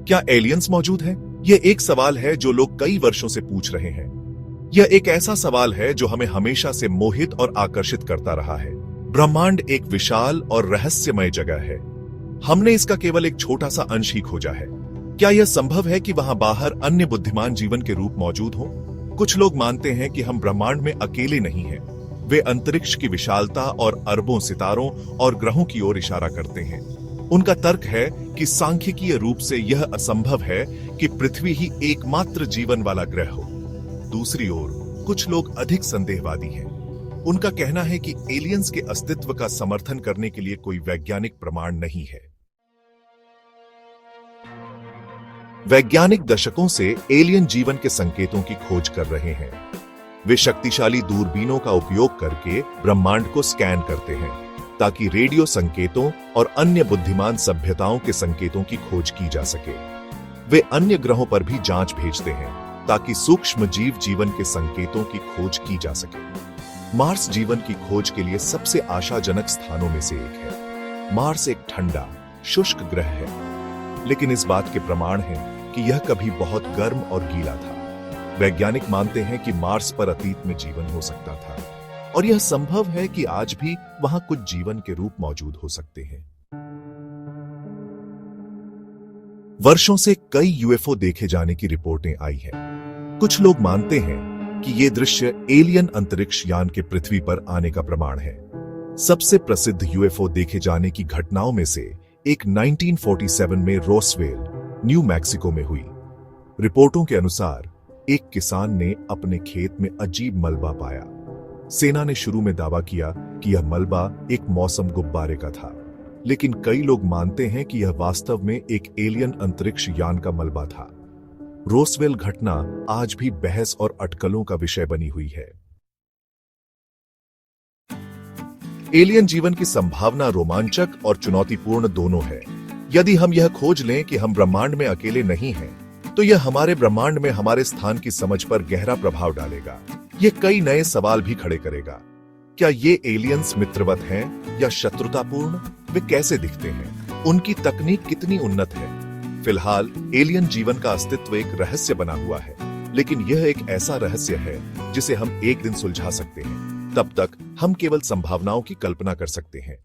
क्या एलियंस मौजूद हैं? यह एक सवाल है जो लोग कई वर्षों से पूछ रहे हैं। यह एक ऐसा सवाल है जो हमें हमेशा से मोहित और आकर्षित करता रहा है। ब्रह्मांड एक विशाल और रहस्यमय जगह है। हमने इसका केवल एक छोटा सा अंश ही खोजा है। क्या यह संभव है कि वहां बाहर अन्य बुद्धिमान जीवन के रूप मौजूद हो? कुछ लोग मानते हैं कि हम ब्रह्मांड में अकेले नहीं हैं। वे अंतरिक्ष की विशालता और अरबों सितारों और ग्रहों की ओर इशारा करते हैं। उनका तर्क है कि सांख्यिकीय रूप से यह असंभव है कि पृथ्वी ही एकमात्र जीवन वाला ग्रह हो। दूसरी ओर कुछ लोग अधिक संदेहवादी हैं। उनका कहना है कि एलियंस के अस्तित्व का समर्थन करने के लिए कोई वैज्ञानिक प्रमाण नहीं है। वैज्ञानिक दशकों से एलियन जीवन के संकेतों की खोज कर रहे हैं। वे शक्तिशाली दूरबीनों का उपयोग करके ब्रह्मांड को स्कैन करते हैं ताकि रेडियो संकेतों और अन्य बुद्धिमान सभ्यताओं के संकेतों की खोज की जा सके। वे अन्य ग्रहों पर भी जांच भेजते हैं ताकि सूक्ष्म जीव जीवन के संकेतों की खोज की जा सके। मार्स जीवन की खोज के लिए सबसे आशाजनक स्थानों में से एक है। मार्स एक ठंडा, शुष्क ग्रह है, लेकिन इस बात के प्रमाण हैं कि यह कभी बहुत गर्म और गीला था। वैज्ञानिक मानते हैं कि मार्स पर अतीत में जीवन हो सकता था और यह संभव है कि आज भी वहां कुछ जीवन के रूप मौजूद हो सकते हैं। वर्षों से कई यूएफओ देखे जाने की रिपोर्टें आई हैं। कुछ लोग मानते हैं कि यह दृश्य एलियन अंतरिक्ष यान के पृथ्वी पर आने का प्रमाण है। सबसे प्रसिद्ध यूएफओ देखे जाने की घटनाओं में से एक 1947 में रोसवेल, न्यू मैक्सिको में हुई। रिपोर्टों के अनुसार एक किसान ने अपने खेत में अजीब मलबा पाया। सेना ने शुरू में दावा किया कि यह मलबा एक मौसम गुब्बारे का था, लेकिन कई लोग मानते हैं कि यह वास्तव में एक एलियन अंतरिक्ष यान का मलबा था। रोसवेल घटना आज भी बहस और अटकलों का विषय बनी हुई है। एलियन जीवन की संभावना रोमांचक और चुनौतीपूर्ण दोनों है। यदि हम यह खोज लें कि हम ब्रह्मांड में अकेले नहीं हैं, तो यह हमारे ब्रह्मांड में हमारे स्थान की समझ पर गहरा प्रभाव डालेगा। यह कई नए सवाल भी खड़े करेगा। क्या ये एलियंस मित्रवत हैं या शत्रुतापूर्ण? वे कैसे दिखते हैं? उनकी तकनीक कितनी उन्नत है? फिलहाल एलियन जीवन का अस्तित्व एक रहस्य बना हुआ है, लेकिन यह एक ऐसा रहस्य है जिसे हम एक दिन सुलझा सकते हैं। तब तक हम केवल संभावनाओं की कल्पना कर सकते हैं।